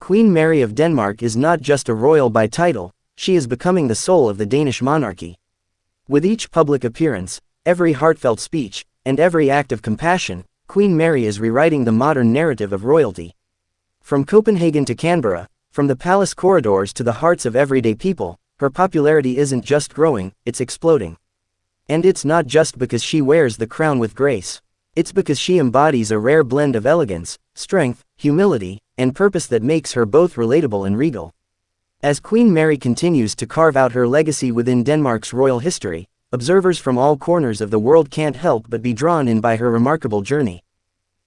Queen Mary of Denmark is not just a royal by title, she is becoming the soul of the Danish monarchy. With each public appearance, every heartfelt speech, and every act of compassion, Queen Mary is rewriting the modern narrative of royalty. From Copenhagen to Canberra, from the palace corridors to the hearts of everyday people, her popularity isn't just growing, it's exploding. And it's not just because she wears the crown with grace. It's because she embodies a rare blend of elegance, strength, humility, and purpose that makes her both relatable and regal. As Queen Mary continues to carve out her legacy within Denmark's royal history, observers from all corners of the world can't help but be drawn in by her remarkable journey.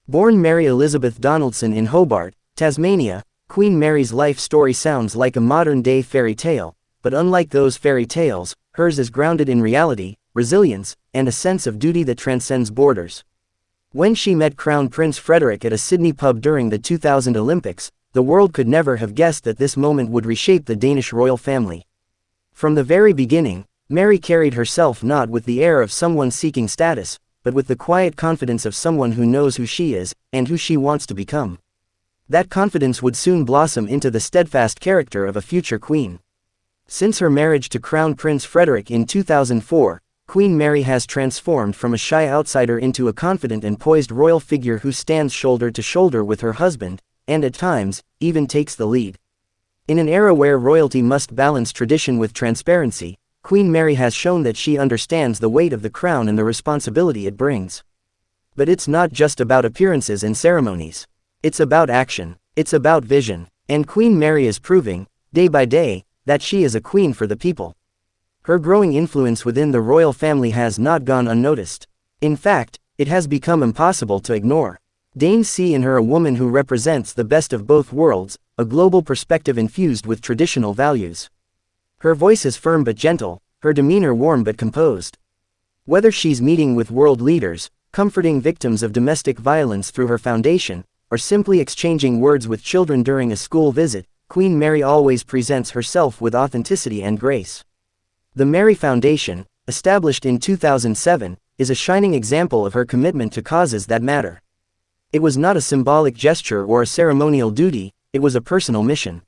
Born Mary Elizabeth Donaldson in Hobart, Tasmania, Queen Mary's life story sounds like a modern-day fairy tale, but unlike those fairy tales, hers is grounded in reality, resilience, and a sense of duty that transcends borders. When she met Crown Prince Frederik at a Sydney pub during the 2000 Olympics, the world could never have guessed that this moment would reshape the Danish royal family. From the very beginning, Mary carried herself not with the air of someone seeking status, but with the quiet confidence of someone who knows who she is, and who she wants to become. That confidence would soon blossom into the steadfast character of a future queen. Since her marriage to Crown Prince Frederik in 2004, Queen Mary has transformed from a shy outsider into a confident and poised royal figure who stands shoulder to shoulder with her husband, and at times, even takes the lead. In an era where royalty must balance tradition with transparency, Queen Mary has shown that she understands the weight of the crown and the responsibility it brings. But it's not just about appearances and ceremonies. It's about action. It's about vision. And Queen Mary is proving, day by day, that she is a queen for the people. Her growing influence within the royal family has not gone unnoticed. In fact, it has become impossible to ignore. Danes see in her a woman who represents the best of both worlds, a global perspective infused with traditional values. Her voice is firm but gentle, her demeanor warm but composed. Whether she's meeting with world leaders, comforting victims of domestic violence through her foundation, or simply exchanging words with children during a school visit, Queen Mary always presents herself with authenticity and grace. The Mary Foundation, established in 2007, is a shining example of her commitment to causes that matter. It was not a symbolic gesture or a ceremonial duty, it was a personal mission.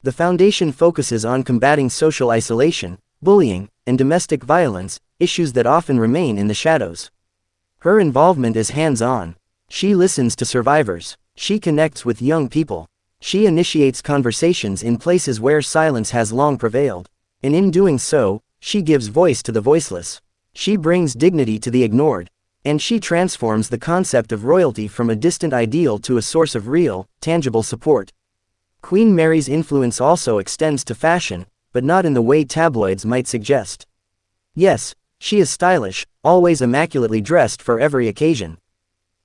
The foundation focuses on combating social isolation, bullying, and domestic violence, issues that often remain in the shadows. Her involvement is hands-on. She listens to survivors. She connects with young people. She initiates conversations in places where silence has long prevailed. And in doing so, she gives voice to the voiceless. She brings dignity to the ignored. And she transforms the concept of royalty from a distant ideal to a source of real, tangible support. Queen Mary's influence also extends to fashion, but not in the way tabloids might suggest. Yes, she is stylish, always immaculately dressed for every occasion.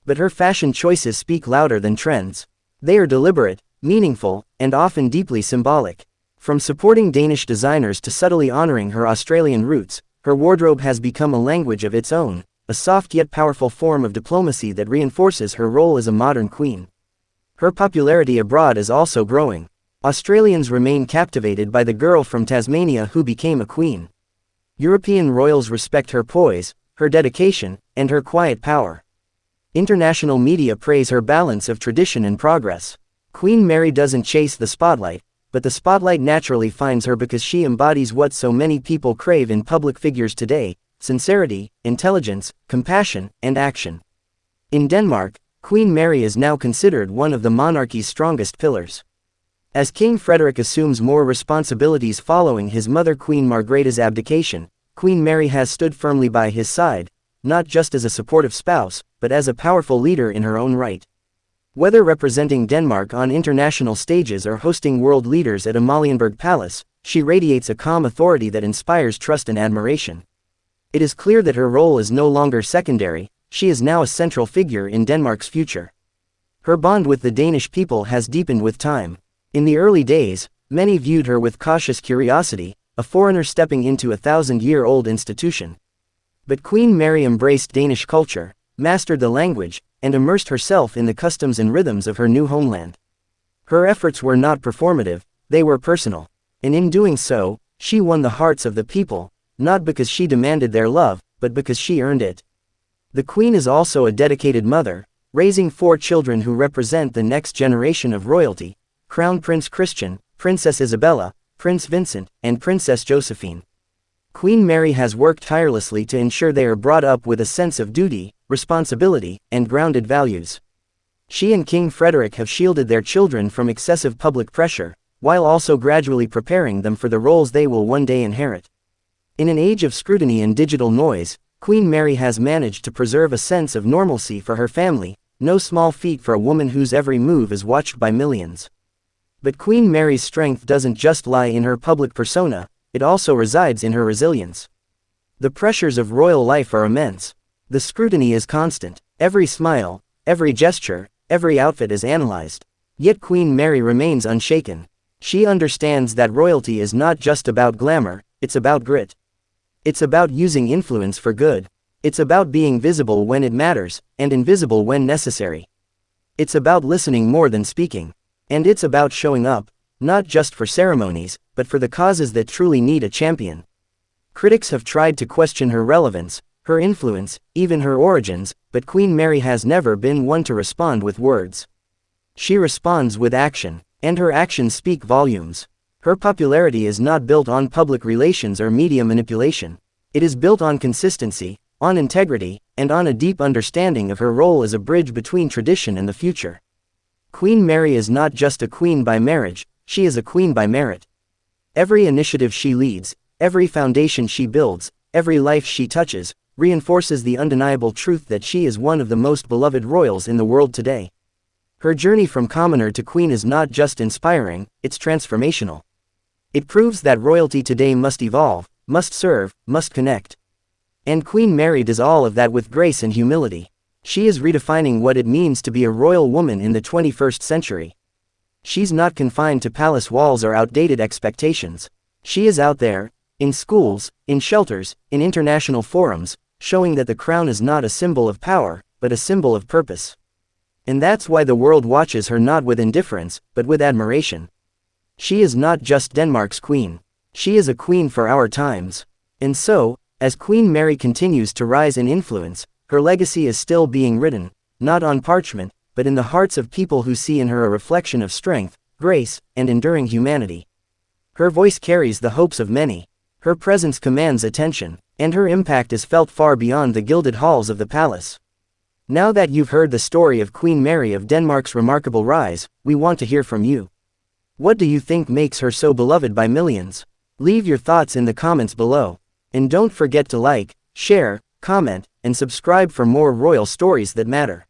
But her fashion choices speak louder than trends. They are deliberate, meaningful, and often deeply symbolic. From supporting Danish designers to subtly honoring her Australian roots, her wardrobe has become a language of its own, a soft yet powerful form of diplomacy that reinforces her role as a modern queen. Her popularity abroad is also growing. Australians remain captivated by the girl from Tasmania who became a queen. European royals respect her poise, her dedication, and her quiet power. International media praise her balance of tradition and progress. Queen Mary doesn't chase the spotlight, but the spotlight naturally finds her because she embodies what so many people crave in public figures today: sincerity, intelligence, compassion, and action. In Denmark, Queen Mary is now considered one of the monarchy's strongest pillars. As King Frederik assumes more responsibilities following his mother Queen Margrethe's abdication, Queen Mary has stood firmly by his side, not just as a supportive spouse, but as a powerful leader in her own right. Whether representing Denmark on international stages or hosting world leaders at Amalienborg Palace, she radiates a calm authority that inspires trust and admiration. It is clear that her role is no longer secondary, she is now a central figure in Denmark's future. Her bond with the Danish people has deepened with time. In the early days, many viewed her with cautious curiosity, a foreigner stepping into a 1,000-year-old institution. But Queen Mary embraced Danish culture, mastered the language, and immersed herself in the customs and rhythms of her new homeland. Her efforts were not performative, they were personal. And in doing so, she won the hearts of the people, not because she demanded their love, but because she earned it. The Queen is also a dedicated mother, raising 4 children who represent the next generation of royalty, Crown Prince Christian, Princess Isabella, Prince Vincent, and Princess Josephine. Queen Mary has worked tirelessly to ensure they are brought up with a sense of duty, responsibility, and grounded values. She and King Frederik have shielded their children from excessive public pressure, while also gradually preparing them for the roles they will one day inherit. In an age of scrutiny and digital noise, Queen Mary has managed to preserve a sense of normalcy for her family, no small feat for a woman whose every move is watched by millions. But Queen Mary's strength doesn't just lie in her public persona, it also resides in her resilience. The pressures of royal life are immense. The scrutiny is constant. Every smile, every gesture, every outfit is analyzed. Yet Queen Mary remains unshaken. She understands that royalty is not just about glamour, it's about grit. It's about using influence for good. It's about being visible when it matters, and invisible when necessary. It's about listening more than speaking. And it's about showing up, not just for ceremonies, but for the causes that truly need a champion. Critics have tried to question her relevance, her influence, even her origins, but Queen Mary has never been one to respond with words. She responds with action, and her actions speak volumes. Her popularity is not built on public relations or media manipulation. It is built on consistency, on integrity, and on a deep understanding of her role as a bridge between tradition and the future. Queen Mary is not just a queen by marriage, she is a queen by merit. Every initiative she leads, every foundation she builds, every life she touches, reinforces the undeniable truth that she is one of the most beloved royals in the world today. Her journey from commoner to queen is not just inspiring, it's transformational. It proves that royalty today must evolve, must serve, must connect. And Queen Mary does all of that with grace and humility. She is redefining what it means to be a royal woman in the 21st century. She's not confined to palace walls or outdated expectations. She is out there, in schools, in shelters, in international forums, showing that the crown is not a symbol of power, but a symbol of purpose. And that's why the world watches her not with indifference, but with admiration. She is not just Denmark's queen. She is a queen for our times. And so, as Queen Mary continues to rise in influence, her legacy is still being written, not on parchment, but in the hearts of people who see in her a reflection of strength, grace, and enduring humanity. Her voice carries the hopes of many. Her presence commands attention, and her impact is felt far beyond the gilded halls of the palace. Now that you've heard the story of Queen Mary of Denmark's remarkable rise, we want to hear from you. What do you think makes her so beloved by millions? Leave your thoughts in the comments below. And don't forget to like, share, comment, and subscribe for more royal stories that matter.